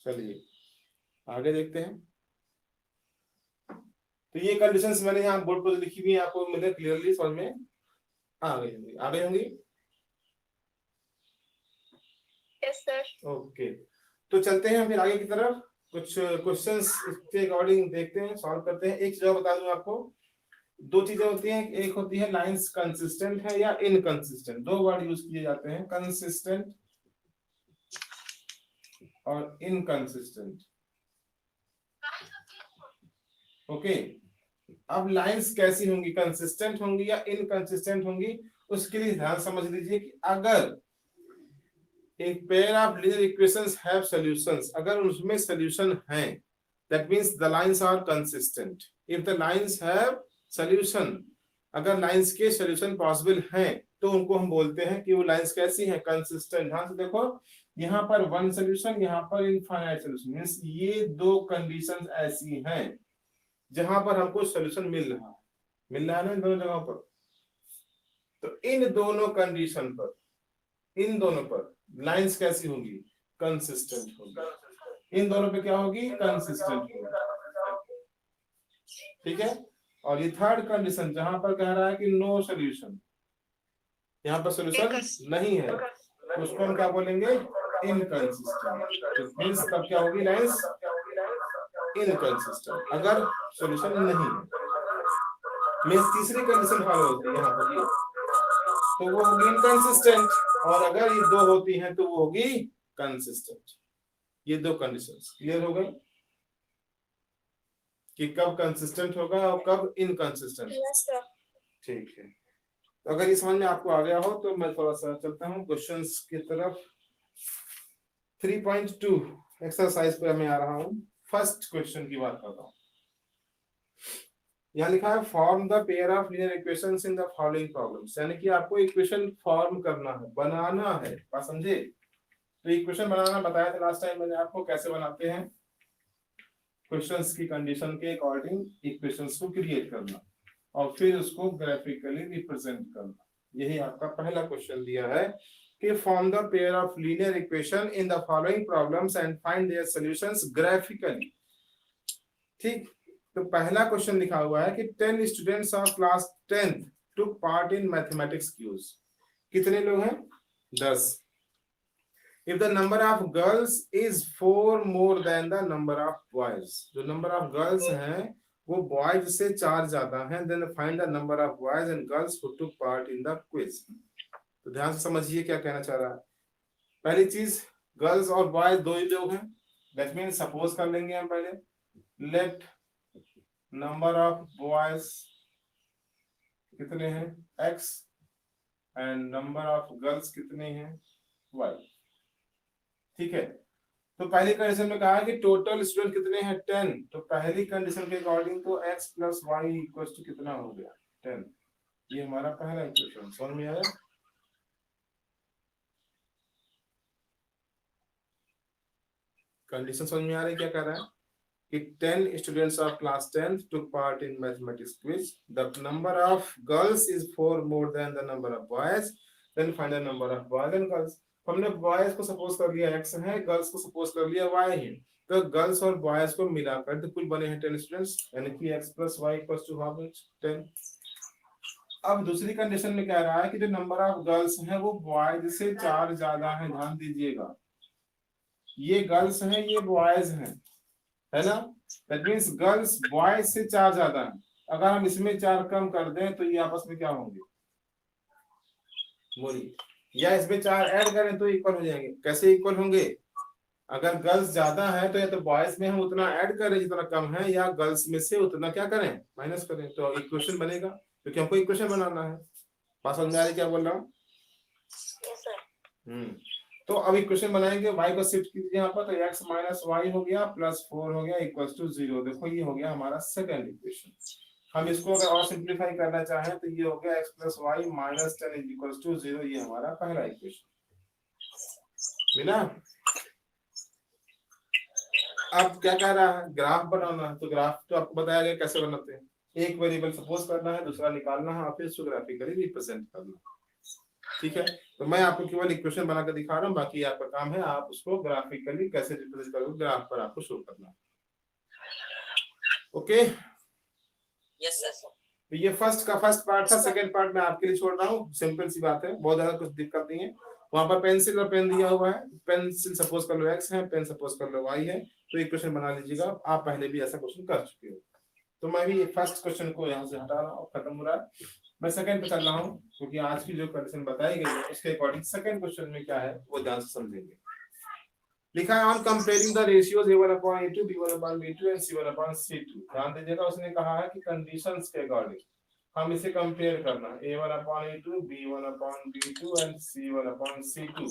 चलिए आगे देखते हैं। तो ये कंडीशंस मैंने यहाँ बोर्ड पर लिखी हुई है, आपको मुझे क्लियरली समझ में आ गई होंगी। Yes sir. ओके, तो चलते हैं फिर आगे की तरफ। कुछ क्वेश्चंस इसके अकॉर्डिंग देखते हैं, सॉल्व करते हैं। एक चीज और बता दूं आपको, दो चीजें होती हैं, एक होती है लाइंस कंसिस्टेंट है या इनकंसिस्टेंट। दो वर्ड यूज किए जाते हैं, कंसिस्टेंट और इनकंसिस्टेंट। ओके, अब लाइंस कैसी होंगी, कंसिस्टेंट होंगी या इनकंसिस्टेंट होंगी, उसके लिए ध्यान समझ लीजिए कि अगर एक pair of linear equations have solutions, अगर उसमें सॉल्यूशन है, that means the lines are consistent. If the lines have solution, अगर लाइंस के सॉल्यूशन पॉसिबल हैं, तो उनको हम बोलते हैं कि वो लाइंस कैसी हैं, कंसिस्टेंट। ध्यान से देखो, यहाँ पर वन सॉल्यूशन, यहाँ पर इनफाइनाइट सॉल्यूशन, मींस ये दो कंडीशंस ऐसी हैं जहां पर हमको सॉल्यूशन मिल रहा है ना इन दोनों जगहों पर। तो इन दोनों कंडीशन पर, इन दोनों पर लाइंस कैसी होगी, कंसिस्टेंट होगी। इन दोनों पे क्या होगी, कंसिस्टेंट होगी। ठीक है। और ये थर्ड कंडीशन जहां पर कह रहा है कि नो सॉल्यूशन, यहाँ पर सॉल्यूशन नहीं है, तो उसको हम क्या बोलेंगे, इनकंसिस्टेंट। मींस तब क्या होगी लाइंस, इनकंसिस्टेंट, अगर सॉल्यूशन नहीं है। मींस तीसरी कंडीशन फॉलो होती है यहाँ पर, तो वो होगी इनकंसिस्टेंट, और अगर ये दो होती हैं तो वो होगी कंसिस्टेंट। ये दो कंडीशंस क्लियर हो गई कि कब कंसिस्टेंट होगा और कब इनकंसिस्टेंट। ठीक है, तो अगर ये समझ में आपको आ गया हो तो मैं थोड़ा सा चलता हूँ क्वेश्चंस की तरफ। 3.2 एक्सरसाइज पे मैं आ रहा हूँ। फर्स्ट क्वेश्चन की बात करता हूँ। यहाँ लिखा है form the pair of linear equations in the following problems, यानी कि आपको इक्वेशन फॉर्म करना है, बनाना है, बात समझे। तो इक्वेशन बनाना बताया था लास्ट टाइम मैंने आपको, कैसे बनाते हैं, क्वेश्चंस की कंडीशन के अकॉर्डिंग इक्वेशंस को क्रिएट करना और फिर उसको ग्राफिकली रिप्रेजेंट करना। यही आपका पहला क्वेश्चन दिया है कि form the pair of linear equation in the following problems and find their solutions graphically. ठीक, तो पहला क्वेश्चन लिखा हुआ है कि 10 students of class 10th took part in mathematics quiz. कितने लोग हैं, 10। If the number of girls is 4 more than the number of boys, जो नंबर ऑफ गर्ल्स हैं वो बॉयज से 4 ज्यादा हैं, then find the number of boys and girls who took part in the quiz। तो ध्यान से समझिए क्या कहना चाह रहा है। पहली चीज, गर्ल्स और बॉयज दो ही लोग हैं, दैट मीन सपोज कर लेंगे हम पहले, लेट नंबर ऑफ बॉयज कितने हैं, x, and number of girls कितने हैं, y। ठीक है, तो पहली कंडीशन में कहा कि टोटल स्टूडेंट कितने हैं, 10। तो पहली कंडीशन के अकॉर्डिंग तो x plus y equal to कितना हो गया, 10। ये हमारा पहला इक्वेशन समझ में आया। कंडीशन समझ में आ रही है, क्या कर रहा है कि 10 students of class 10 took part in mathematics quiz, the number of girls is 4 more than the number of boys, then find the number of boys and girls। हमने बॉयज को सपोज कर लिया x है, गर्ल्स को suppose कर लिया y है, तो गर्ल्स और बॉयज को मिलाकर तो कुल बने हैं 10 स्टूडेंट्स, यानी कि x plus y equals to half 10। अब दूसरी कंडीशन में कह रहा है कि जो नंबर ऑफ गर्ल्स हैं वो बॉयज से 4 ज्यादा है। ध्यान दीजिएगा, ये गर्ल्स हैं, ये बॉयज हैं, है ना। दैट मींस गर्ल्स बॉयज से 4 ज्यादा है। अगर हम इसमें 4 कम कर दें तो ये आपस में क्या होंगे, बोलिए, या इसमें 4 ऐड करें तो इक्वल हो जाएंगे। कैसे इक्वल होंगे, अगर गर्ल्स ज्यादा है तो या तो बॉयज में हम उतना ऐड करें जितना कम है, या गर्ल्स में से उतना क्या करें, माइनस करें, तो इक्वेशन बनेगा, क्योंकि हमको इक्वेशन बनाना है। बात समझ में आ रही क्या बोल रहा हूँ। तो अब इक्वेशन बनाएंगे, y को शिफ्ट कीजिए यहाँ पर, तो x माइनस वाई हो गया प्लस 4 हो गया इक्वल्स टू 0। देखो ये हो गया हमारा सेकंड इक्वेशन। हम इसको अगर और सिंप्लीफाई करना चाहें तो ये हो गया x plus y minus 10 is equals to 0। ये हमारा पहला इक्वेशन मिला। अब क्या कह रहा है, ग्राफ बनाना है, तो ग्राफ तो आपको बताया गया कैसे बनाते हैं। एक वेरिएबल सपोज करना है, दूसरा निकालना है और फिर उसको ग्राफिकली रिप्रेजेंट करना। ठीक है, तो मैं आपको केवल इक्वेशन बनाकर दिखा रहा हूँ, बाकी आपका काम है आप उसको ग्राफिकली कैसे रिप्रेजेंट करोगे, ग्राफ पर आपको शो करना। Okay, yes sir. तो ये फर्स्ट पार्ट था। सेकंड पार्ट मैं आपके लिए छोड़ रहा हूँ, सिंपल सी बात है, बहुत ज्यादा कुछ दिक्कत नहीं है। वहां पर पेंसिल और पेन दिया हुआ है, पेंसिल सपोज कर लो x है, पेन सपोज कर लो y है, तो एक क्वेश्चन बना लीजिएगा। आप पहले भी ऐसा क्वेश्चन कर चुके हो, तो मैं भी फर्स्ट क्वेश्चन को यहाँ से हटा रहा हूँ, खत्म हो रहा है। मैं सेकंड पे चल रहा हूँ, क्योंकि आज की जो कंडीशन बताई गई है उसके अकॉर्डिंग सेकंड क्वेश्चन में क्या है वो ध्यान से समझेंगे। लिखा है on comparing the ratios a1/a2 b1/b2 and c1/c2। ध्यान दीजिएगा, उसने कहा है कि कंडीशंस के अकॉर्डिंग हम इसे कंपेयर करना, a1/a2 b1/b2 एंड c1/c2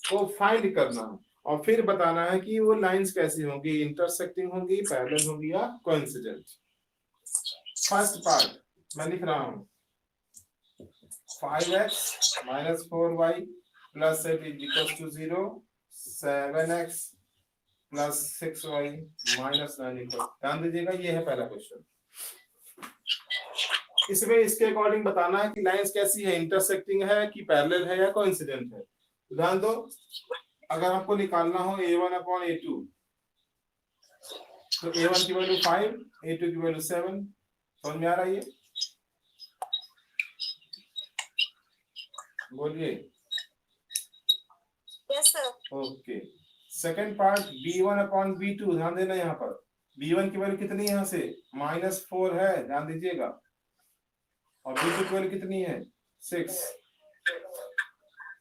को फाइंड करना है, और फिर बताना है कि वो लाइंस कैसी होंगी, इंटरसेक्टिंग होंगी, पैरेलल होंगी या कोइंसिडेंट। फर्स्ट पार्ट मैं लिख रहा हूं 5x - 4y + 8 = 0, 7x + 6y - 9 = ध्यान दीजिएगा, ये है पहला क्वेश्चन। इसमें इसके अकॉर्डिंग बताना है कि लाइंस कैसी है, इंटरसेक्टिंग है कि पैरेलल है या कोइंसिडेंट है। ध्यान दो, अगर आपको निकालना हो a1/a2, तो a1 की वैल्यू 5, a2 की वैल्यू 7। समझ में आ रहा है ये? बोलिए। Yes sir. Okay, second part b1/b2, ध्यान देना, यहाँ पर b1 की वैल्यू कितनी है, यहाँ से -4 है, ध्यान दीजिएगा, और b2 की वैल्यू कितनी है 6।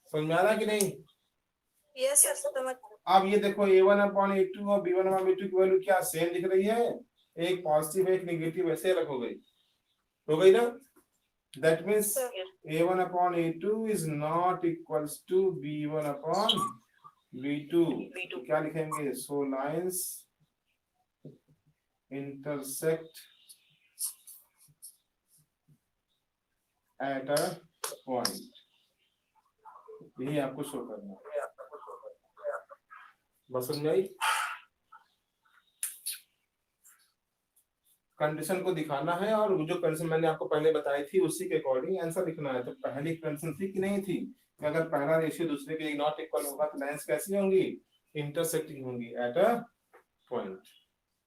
समझ में आ रहा है कि नहीं? यस सर, समझ। अब ये देखो a1/a2 और b1/b2 की वैल्यू क्या सेम दिख रही है, एक पॉजिटिव एक नेगेटिव, ऐसे अलग हो गई ना। That means a1/a2 is not equals to b1/b2। तो क्या लिखेंगे, सो lines intersect at a point, यही आपको शो करना है। बस समझ में आई? कंडीशन को दिखाना है, और जो कंडीशन मैंने आपको पहले बताई थी उसी के अकॉर्डिंग आंसर लिखना है। तो पहली कंडीशन थी कि नहीं थी कि अगर पहला रेशियो दूसरे के नॉट इक्वल होगा तो लाइंस कैसी होंगी, इंटरसेक्टिंग होंगी एट अ पॉइंट।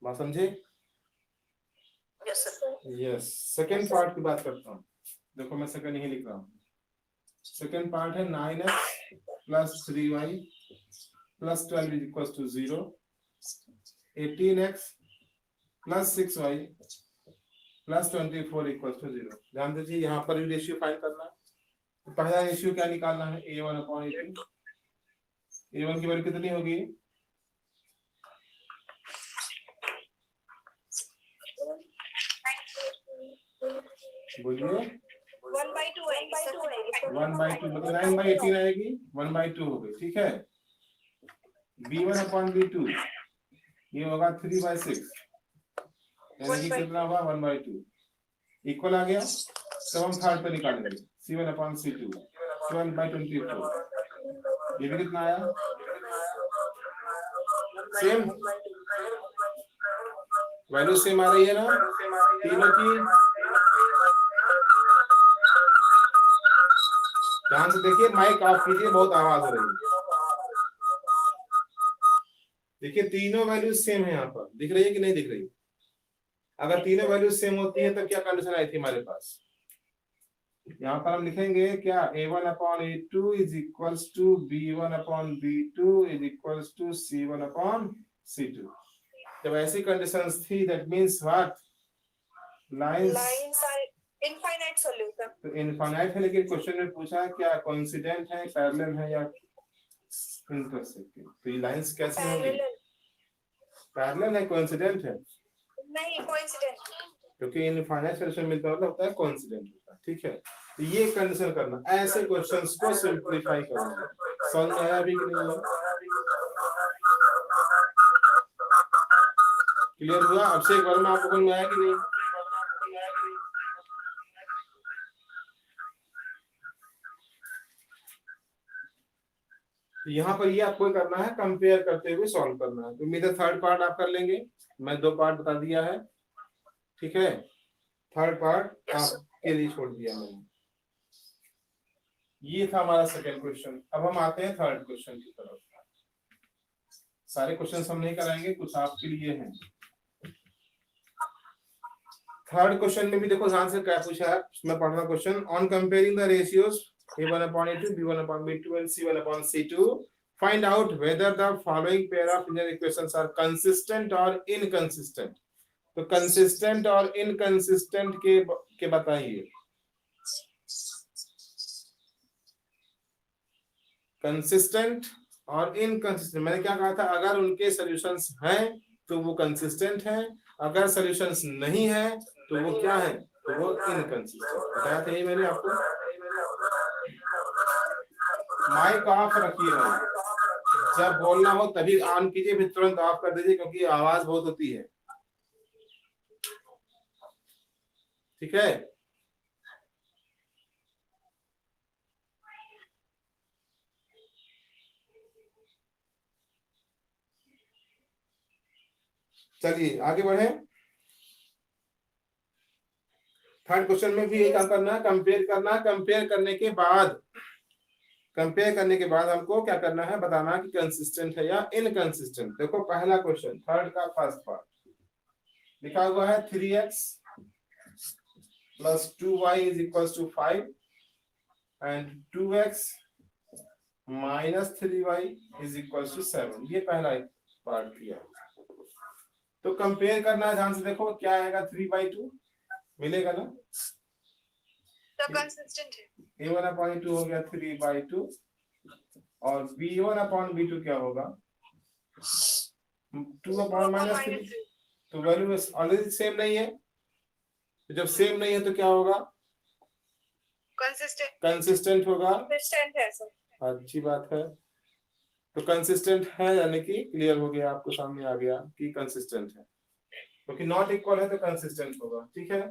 बात समझे? Yes sir. Yes. Second part की बात करता हूँ, देखो मैं सेकंड ही लिख रहा हूँ। सेकंड पार्ट है 9x + 3y + 12 = 0, 18x + 6y + 24 = 0। ध्यान दीजिए, यहाँ पर भी रेशियो फाइंड करना है। तो पहला रेशियो क्या निकालना है, a1/a2। a1 की वैल्यू कितनी होगी, बोलिए। 1/2 आएगी। 1/2 मतलब 9/18 आएगी, 1/2 हो गई, ठीक है। b1/b2 ये होगा 3/6, यानी कि कितना होगा 1/2, इक्वल आ गया। तो हम थर्ड पे निकालेंगे c1/c2 12/24, ये भी कितना आया, सेम वैल्यू सेम आ रही है ना तीनों की। ध्यान से देखिए, माइक ऑफ कीजिए, बहुत आवाज हो रही है। देखिए तीनों वैल्यू सेम है, यहाँ पर दिख रही है कि नहीं दिख रही? अगर तीनों वैल्यू सेम होती है तो क्या कंडीशन आई थी हमारे पास, यहाँ पर हम लिखेंगे क्या, a1/a2 is equals to b1/b2 is equals to c1/c2। जब ऐसी कंडीशंस थी, that means what, lines are infinite solution. तो इनफाइनाइट है, लेकिन क्वेश्चन में पूछा क्या कोइंसिडेंट है, पैरेलल है या इंटरसेक्टिंग। तो ये लाइंस कैसी होंगी, पैरेलल है, कोइंसिडेंट है? नहीं, कोइंसिडेंट। क्योंकि इनफाइनाइट सॉल्यूशन मिलता होता है कोइंसिडेंट होता है, ठीक है। तो ये कंडीशन करना, ऐसे क्वेश्चंस को सिंपलीफाई करना। समझ में आया अभी कि नहीं? क्लियर हुआ? अब से एक बार में आपको समझ में आया कि नहीं? तो यहाँ पर ये आपको करना है, कंपेयर करते हुए सॉल्व करना है। तो उम्मीद है थर्ड पार्ट आप कर लेंगे, मैं 2 पार्ट बता दिया है, ठीक है। थर्ड पार्ट आपके लिए छोड़ दिया मैंने। ये था हमारा सेकेंड क्वेश्चन। अब हम आते हैं थर्ड क्वेश्चन की तरफ। सारे क्वेश्चन हम नहीं कराएंगे, कुछ आपके लिए हैं। थर्ड क्वेश्चन में भी देखो ध्यान से क्या पूछा है, मैं पढ़ रहा हूं question. On comparing the ratios a1/a2, b1/b2 and c1/c2, find out whether the following pair of linear equations are consistent or inconsistent। तो कंसिस्टेंट और इनकंसिस्टेंट के बताइए। कंसिस्टेंट और इनकंसिस्टेंट, मैंने क्या कहा था, अगर उनके सॉल्यूशंस हैं तो वो कंसिस्टेंट हैं, अगर सॉल्यूशंस नहीं है तो वो क्या है, तो वो इनकंसिस्टेंट। बताया था ये मैंने आपको। माइक ऑफ रखिए, जब बोलना हो तभी ऑन कीजिए, फिर तुरंत ऑफ कर दीजिए क्योंकि आवाज बहुत होती है। ठीक है, चलिए आगे बढ़े। थर्ड क्वेश्चन में भी यही काम करना है, कंपेयर करना। कंपेयर करने के बाद हमको क्या करना है, बताना कि कंसिस्टेंट है या इनकंसिस्टेंट। देखो पहला क्वेश्चन, थर्ड का फर्स्ट पार्ट लिखा हुआ है 3x plus 2y is equals to 5 and 2x minus 3y is equals to 7। ये पहला पार्ट किया। तो कंपेयर करना है, ध्यान से देखो क्या आएगा, 3/2 मिलेगा ना, तो कंसिस्टेंट है। a1/2 हो गया 3/2 और b1/b2 क्या होगा, 2/-3। तो वैल्यू ऑलरेडी सेम नहीं है, तो जब सेम नहीं है तो क्या होगा, कंसिस्टेंट होगा। कंसिस्टेंट है सर। अच्छी बात है, तो कंसिस्टेंट है यानी कि क्लियर हो गया, आपको सामने आ गया कि कंसिस्टेंट है, क्योंकि नॉट इक्वल है तो कंसिस्टेंट होगा। ठीक है,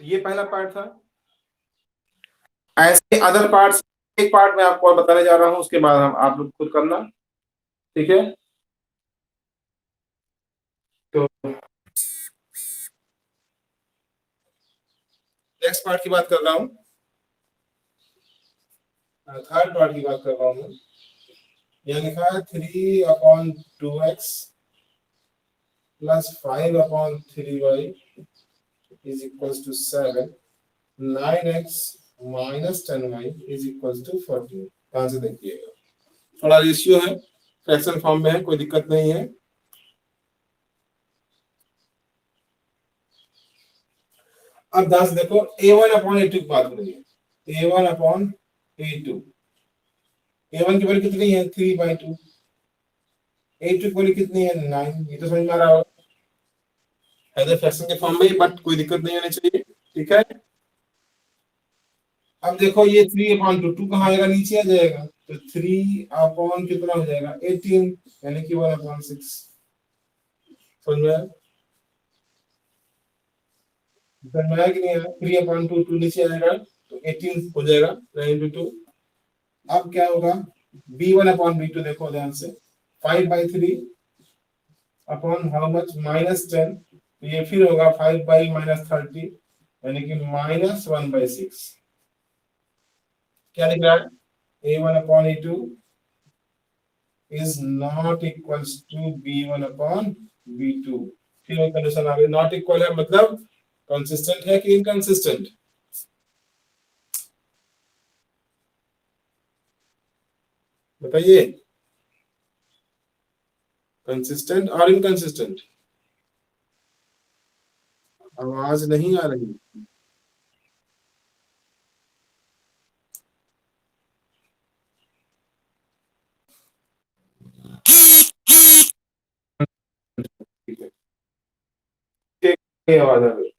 ये पहला पार्ट था। ऐसे अदर पार्ट्स, एक पार्ट में आपको और बताने जा रहा हूं, उसके बाद हम आप लोग खुद करना। ठीक है, तो नेक्स्ट पार्ट की बात कर रहा हूं, थर्ड पार्ट की बात कर रहा हूं। यह लिखा है 3/2x plus 5/3y is equals to 7, 9x minus 10y is equals to 14। ध्यान से देखिएगा, थोड़ा रेशियो है, फ्रैक्शन फॉर्म में है, कोई दिक्कत नहीं है। अब ध्यान से देखो, a1/a2 की बात हो रही है, a1/a2, a1 की वैल्यू कितनी है, 3/2, a2 की वैल्यू कितनी है, 9। ये तो समझ में आ रहा होगा, है फ्रैक्शन के फॉर्म में, बट कोई दिक्कत नहीं होनी चाहिए। ठीक है, अब देखो ये 3/2, 2 कहाँ आएगा, नीचे आ जाएगा, तो 3 कितना हो जाएगा, 18, यानी कि 1/6। समझ में आया कि नहीं आया, 3/2, 2 नीचे आएगा तो 18 हो जाएगा, 9 × 2। अब क्या होगा, b1/b2 देखो ध्यान से, 5/3 अपॉन हाउ मच, -10, तो ये फिर होगा 5/-30, यानी कि -1/6। क्या लिख रहा है, a1/a2 is not equals to b1/b2। फिर कंडीशन आ गई, नॉट इक्वल है मतलब कंसिस्टेंट है कि इनकंसिस्टेंट, बताइए, कंसिस्टेंट और इनकंसिस्टेंट। आवाज नहीं आ रही, आवाज आ रही।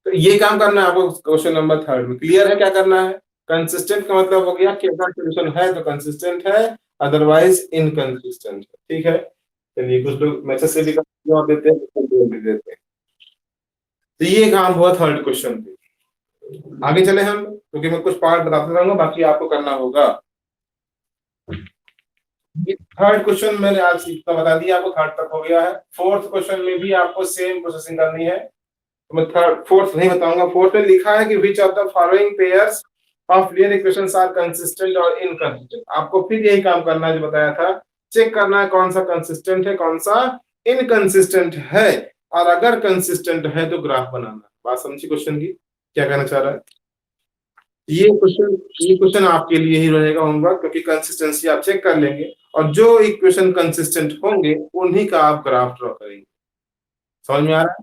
तो ये काम करना है आपको क्वेश्चन नंबर थर्ड में। क्लियर है क्या करना है, कंसिस्टेंट का मतलब हो गया कि अगर सॉल्यूशन है तो कंसिस्टेंट है, अदरवाइज इनकंसिस्टेंट है। ठीक है, चलिए कुछ लोग मैसेज से भी जवाब देते हैं, कुछ लोग भी देते हैं। तो ये काम हुआ थर्ड क्वेश्चन पे। आगे चले हम, क्योंकि मैं कुछ पार्ट बताता रहूंगा, बाकी आपको करना होगा। थर्ड क्वेश्चन मैंने आज इतना बता दिया आपको, थर्ड तक हो गया है। फोर्थ क्वेश्चन में भी आपको सेम प्रोसेसिंग करनी है, तो मैं थर्ड फोर्थ नहीं बताऊंगा। फोर्थ में लिखा है कि which of the following pairs of linear equations are consistent और इनकंसिस्टेंट। आपको फिर यही काम करना है जो बताया था, चेक करना है कौन सा कंसिस्टेंट है कौन सा इनकंसिस्टेंट है, और अगर कंसिस्टेंट है तो ग्राफ बनाना। बात समझी क्वेश्चन की, क्या कहना चाह रहा है? ये क्वेश्चन आपके लिए ही रहेगा होमवर्क, क्योंकि कंसिस्टेंसी आप चेक कर लेंगे और जो इक्वेशन कंसिस्टेंट होंगे उन्हीं का आप ग्राफ ड्रॉ करेंगे। समझ में आ रहा है?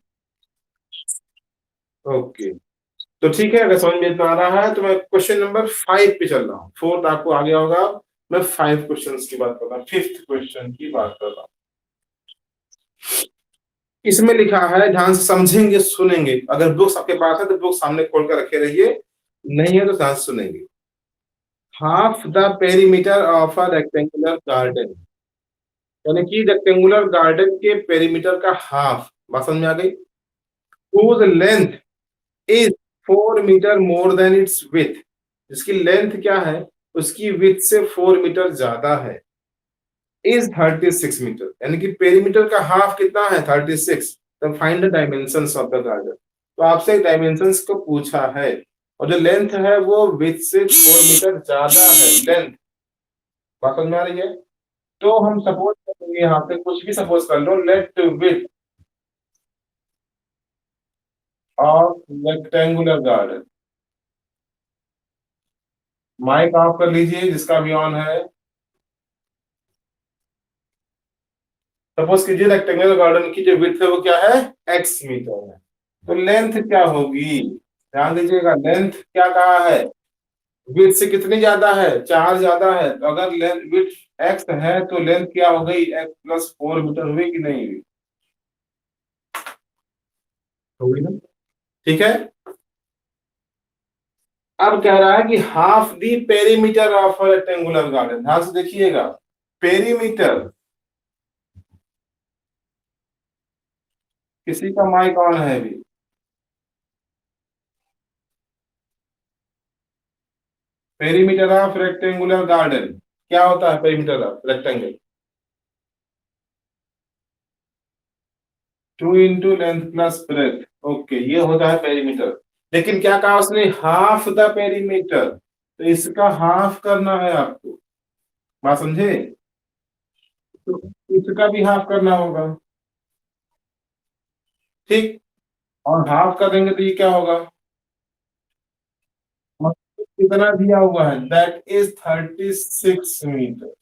ओके, तो ठीक है, अगर समझ में इतना आ रहा है तो मैं क्वेश्चन नंबर 5 पे चल रहा हूँ। फोर्थ आपको आ गया होगा, मैं 5 क्वेश्चंस की बात कर रहा हूँ, फिफ्थ क्वेश्चन की बात कर रहा हूँ। इसमें लिखा है, ध्यान से समझेंगे सुनेंगे, अगर बुक्स आपके पास है तो बुक सामने खोल कर रखे रहिए, नहीं है तो ध्यान से सुनेंगे। Half the perimeter of a rectangular garden, यानी कि रेक्टेंगुलर गार्डन के पेरीमीटर का हाफ, बात समझ में आ गई? whose length is 4 metre more than its width, जिसकी लेंथ क्या है उसकी विथ से 4 मीटर ज्यादा है, इज 36 मीटर, यानी कि पेरीमीटर का हाफ कितना है 36। तो find the dimensions of the garden, तो आपसे डायमेंशंस को पूछा है, और जो लेंथ है वो विथ से 4 मीटर ज्यादा है लेंथ, बात समझ में आ रही है? तो हम सपोज करेंगे, यहाँ पे कुछ भी सपोज कर लो, let width of rectangular garden, mic off कर लीजिए जिसका भी ऑन है। सपोज कीजिए रेक्टेंगुलर गार्डन की जो विड्थ है वो क्या है x मीटर है, तो लेंथ क्या होगी, ध्यान दीजिएगा, लेंथ क्या कहा है, विड्थ से कितनी ज्यादा है 4 ज्यादा है, तो अगर लेंथ विड्थ x है तो लेंथ क्या हो गई x प्लस 4 मीटर हुई कि नहीं हुई, होगी ना? ठीक है, अब कह रहा है कि half the perimeter of rectangular garden, ध्यान से देखिएगा, पेरीमीटर, किसी का माइक ऑन है अभी? पेरीमीटर ऑफ रेक्टेंगुलर गार्डन क्या होता है, perimeter of rectangle 2 into length plus breath, okay, ये होता है पेरीमीटर। लेकिन क्या कहा उसने, हाफ द पेरीमीटर, तो इसका हाफ करना है आपको, बात समझे? तो इसका भी हाफ करना होगा, ठीक, और हाफ कर देंगे तो ये क्या होगा, और कितना दिया हुआ है, दैट इज 36 मीटर,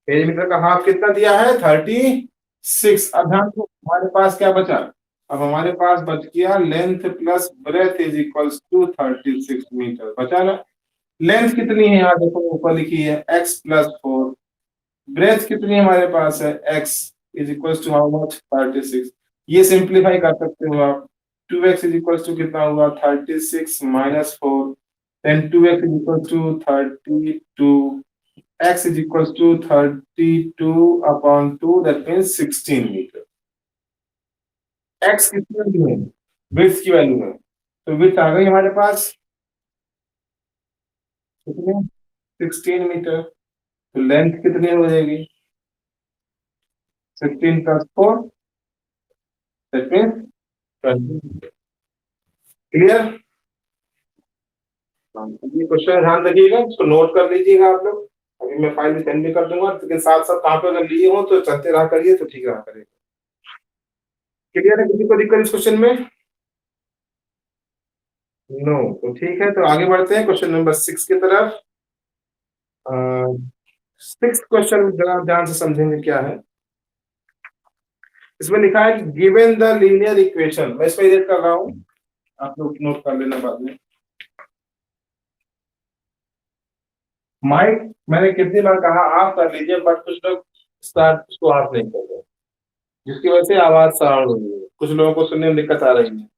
पेरीमीटर का हाफ कितना दिया है 36। अब ध्यान दो, हमारे पास क्या बचा, अब हमारे पास बच गया length plus breadth is equals to 36 metre, बचा ना? लेंथ कितनी है यहाँ देखो ऊपर लिखी है x प्लस 4, ब्रेथ कितनी हमारे पास है x is equals to how much 36, ये सिंप्लीफाई कर सकते हो आप, 2x इज इक्वल्स टू कितना हुआ 36 minus 4, then 2x is equals to 32, x is equals to 32 upon 2, that means 16 metre. x कितनी वैल्यू है, विड्थ की वैल्यू है, तो विड्थ आ गई हमारे पास कितने 16 मीटर, तो लेंथ कितनी हो जाएगी 16 प्लस 4, that means 20। क्लियर? ये क्वेश्चन ध्यान रखिएगा, इसको नोट कर लीजिएगा आप लोग, अभी मैं फाइल सेंड भी कर दूंगा, लेकिन साथ साथ कहाँ पे अगर लिए हो तो चलते रहा करिए तो ठीक रहा करेगा। क्लियर है, किसी को दिक्कत इस क्वेश्चन में? नो, तो ठीक है, तो आगे बढ़ते हैं क्वेश्चन नंबर 6 की तरफ। सिक्स क्वेश्चन जरा ध्यान से समझेंगे क्या है। इसमें लिखा है गिवन द लीनियर इक्वेशन, मैं इसको एडिट कर रहा हूं, आप लोग नोट कर लेना बाद में। माइक मैंने कितनी बार कहा आप कर लीजिए, बट कुछ लोग स्टार्ट उसको आप नहीं कर रहे, जिसकी वजह से आवाज साउंड हो रही है, कुछ लोगों को सुनने में दिक्कत आ रही है।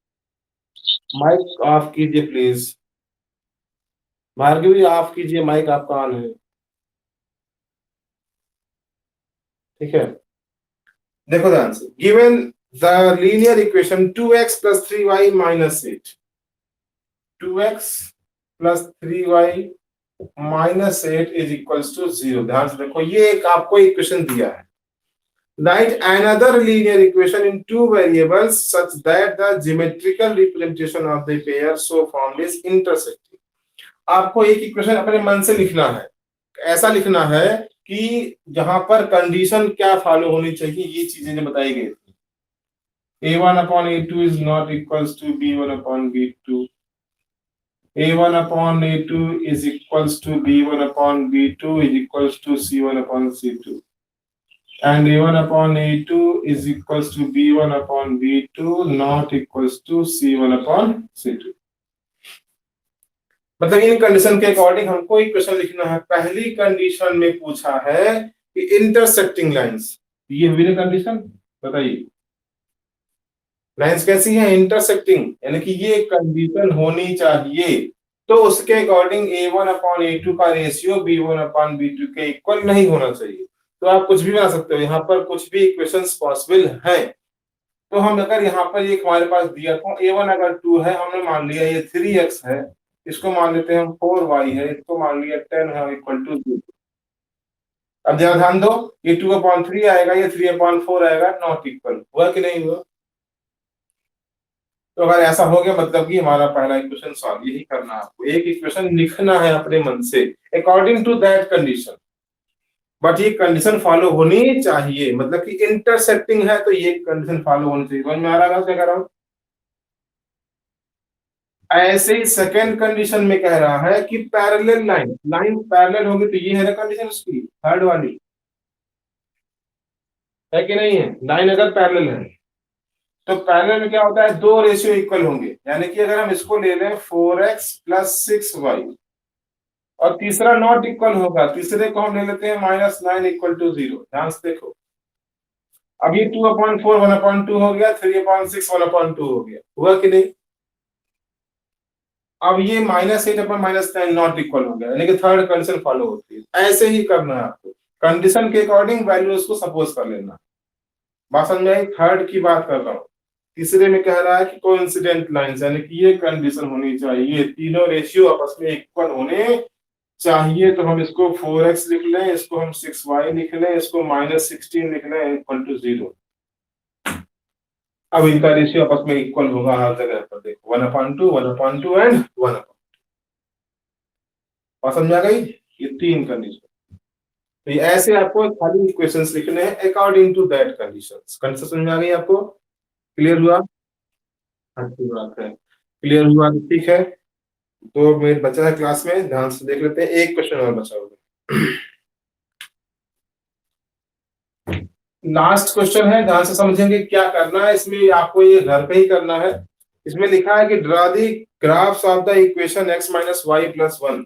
माइक ऑफ कीजिए प्लीज, भार्गवी ऑफ कीजिए, माइक आपका ऑन है, ठीक है? देखो ध्यान से, given the linear equation 2x plus 3y minus 8, 2x plus 3y -8 is equals to 0। ध्यान से देखो, ये एक आपको इक्वेशन दिया है। Write another linear equation in two variables such that the geometrical representation of the pair so formed is intersecting। आपको एक इक्वेशन अपने मन से लिखना है, ऐसा लिखना है कि जहां पर कंडीशन क्या फॉलो होनी चाहिए, ये चीजें जो बताई गई थी। a1/a2 is not equals to b1/b2, a1/a2 is equals to b1/b2 is equals to c1/c2, and a1/a2 is equals to b1/b2 not equals to c1/c2। मतलब इन कंडीशन के अकॉर्डिंग हमको इक्वेशन लिखना है। पहली कंडीशन में पूछा है कि इंटरसेक्टिंग लाइंस, ये हुई ना कंडीशन, बताइए लाइंस कैसी है, इंटरसेक्टिंग, यानी कि ये कंडीशन होनी चाहिए। तो उसके अकॉर्डिंग a1/a2 का रेशियो b1/b2 के इक्वल नहीं होना चाहिए। तो आप कुछ भी बना सकते हो, यहाँ पर कुछ भी इक्वेशंस पॉसिबल हैं। तो हम अगर यहाँ पर एक हमारे पास दिया तो a1 अगर 2 है, हमने मान लिया ये 3x है, इसको मान लेते हैं हम 4y है, इसको मान लिया 10 है इक्वल टू 0। अब जरा ध्यान दो, ये 2/3 आएगा, ये 3/4 आएगा, नॉट इक्वल हुआ कि नहीं हुआ। तो अगर ऐसा हो गया मतलब कि हमारा पहला इक्वेशन सॉल्व। यही करना है आपको, एक इक्वेशन लिखना है अपने मन से according to that condition, but ये कंडीशन फॉलो होनी चाहिए। मतलब कि इंटरसेक्टिंग है तो ये कंडीशन फॉलो होनी चाहिए। समझ में आ रहा है क्या कह रहा हूं। ऐसे ही सेकेंड कंडीशन में कह रहा है कि पैरेलल लाइन पैरेलल होगी, तो ये है ना कंडीशन उसकी थर्ड वाली, है कि नहीं है। लाइन अगर पैरेलल है तो पैरेलल में क्या होता है, दो रेशियो इक्वल होंगे। यानी कि अगर हम इसको ले लें 4x + 6y और तीसरा नॉट इक्वल होगा, तीसरे को हम ले लेते हैं -9 इक्वल टू 0। ध्यान से देखो, अब ये 2/4 1/2 हो गया, 3/6 1/2 हो गया, हुआ कि नहीं। अब ये -8/-9 नॉट इक्वल हो गया, यानी कि थर्ड कंडीशन फॉलो होती है। ऐसे ही करना है आपको, कंडीशन के अकॉर्डिंग वैल्यूज को सपोज कर लेना। बात समझ में आई। थर्ड की बात कर रहा हूँ। तीसरे में कह रहा है कि कोइंसिडेंट लाइंस, यानी कि ये कंडीशन होनी चाहिए, तीनों रेशियो आपस में इक्वल होने चाहिए। तो हम इसको 4x लिख लें, इसको हम 6y लिख लें, इसको -16 लिख लें इक्वल टू 0। अब इनका रेशियो आपस में इक्वल होगा हर जगह पर। देखो 1/2 1/2 एंड 1/2। बात समझ आ गई। ये तीन कंडीशन, तो ऐसे आपको खाली इक्वेशंस लिखने हैं according to that conditions. Condition समझ में आ गई आपको, क्लियर हुआ। अच्छी बात है, क्लियर हुआ तो ठीक है। 2 मिनट बचा है क्लास में, ध्यान से देख लेते हैं। एक क्वेश्चन और बचा होगा, लास्ट क्वेश्चन है, ध्यान से समझेंगे क्या करना है इसमें। आपको ये घर पे ही करना है। इसमें लिखा है कि draw the graphs of the equation x - y + 1।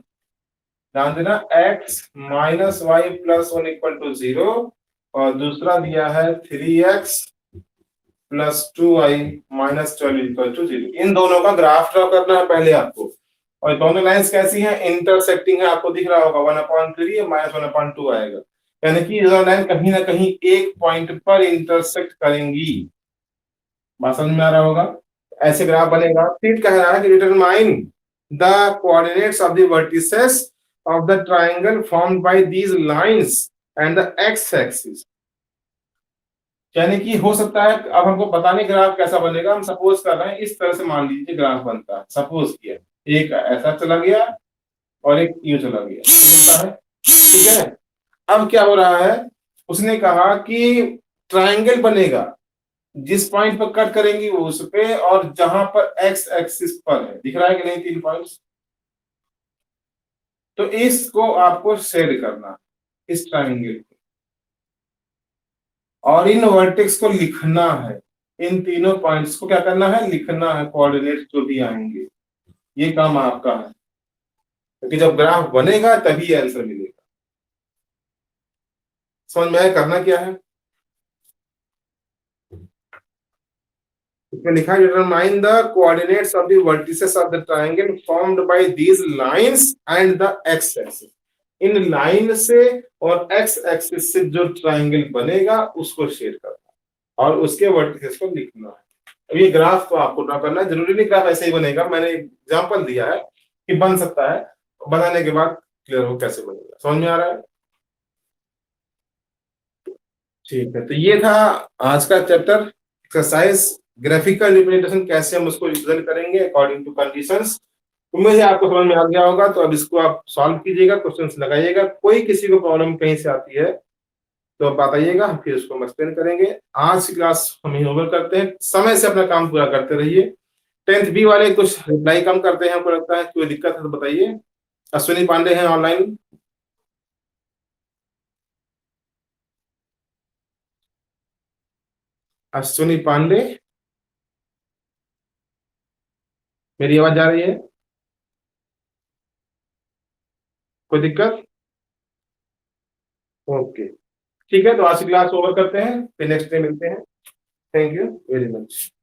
ध्यान देना, x - y + 1 इक्वल टू 0, और दूसरा दिया है 3x + 2y - 12 इक्वल टू 0। इन दोनों का ग्राफ ड्रा करना है पहले आपको। और दोनों लाइंस कैसी हैं, इंटरसेक्टिंग है। आपको दिख रहा होगा 1/3 -1/2 आएगा, यानी कि ये लाइन कहीं ना कहीं एक पॉइंट पर इंटरसेक्ट करेंगी। बात समझ में आ रहा होगा। ऐसे ग्राफ बनेगा। फिर कह रहा है कि determine the coordinates of the vertices of the triangle formed by these lines and the x axis. यानी कि हो सकता है, अब हमको पता नहीं ग्राफ कैसा बनेगा, हम सपोज कर रहे हैं इस तरह से मान लीजिए ग्राफ बनता है। सपोज किया एक ऐसा चला गया और एक यूं चला गया, मिलता है, ठीक है। अब क्या हो रहा है, उसने कहा कि ट्रायंगल बनेगा, जिस पॉइंट पर कट करेंगी वो उस पे, और जहां पर एक्स एक्सिस पर है, दिख रहा है कि नहीं 3 पॉइंट्स। तो इसको आपको शेड करना है, इस ट्रायंगल को, और इन वर्टेक्स को लिखना है। इन तीनों पॉइंट्स को क्या करना है, लिखना है, कोऑर्डिनेट्स जो भी आएंगे। ये काम आपका है, क्योंकि जब ग्राफ बनेगा तभी आंसर मिलेगा। समझ में आया करना क्या है। इसमें लिखा है determine the coordinates of the vertices of the triangle formed by these lines and the x axis. In line से और एक्स एक्सिस से जो ट्रायंगल बनेगा उसको शेड करना और उसके वर्टिसेस को लिखना है। अब ये ग्राफ तो आपको ड्रा करना है, जरूरी नहीं ग्राफ ऐसे ही बनेगा। मैंने एग्जांपल दिया है कि बन सकता है, बनाने के बाद क्लियर हो कैसे बनेगा, समझ में आ रहा है? ठीक है, तो ये था आज का चैप्टर एक्सरसाइज ग्राफिकल रिप्रेजेंटेशन, कैसे हम उसको रिप्रेजेंट करेंगे अकॉर्डिंग टू कंडीशंस। उम्मीद है आपको समझ में आ गया होगा। तो अब इसको आप सॉल्व कीजिएगा, क्वेश्चंस लगाइएगा, कोई किसी को प्रॉब्लम कहीं से आती है तो आप बताइएगा, हम फिर उसको हम एक्सप्लेन करेंगे। आज की क्लास हम यहीं ओवर करते हैं, समय से अपना काम पूरा करते रहिए। 10th बी वाले कुछ रिप्लाई कम करते हैं, हमको लगता है कोई दिक्कत है तो बताइए। अश्विनी पांडे हैं ऑनलाइन? अश्विनी पांडे, मेरी आवाज आ रही है? कोई दिक्कत? ओके, ठीक है, तो आज की क्लास ओवर करते हैं, फिर नेक्स्ट डे मिलते हैं। Thank you very much.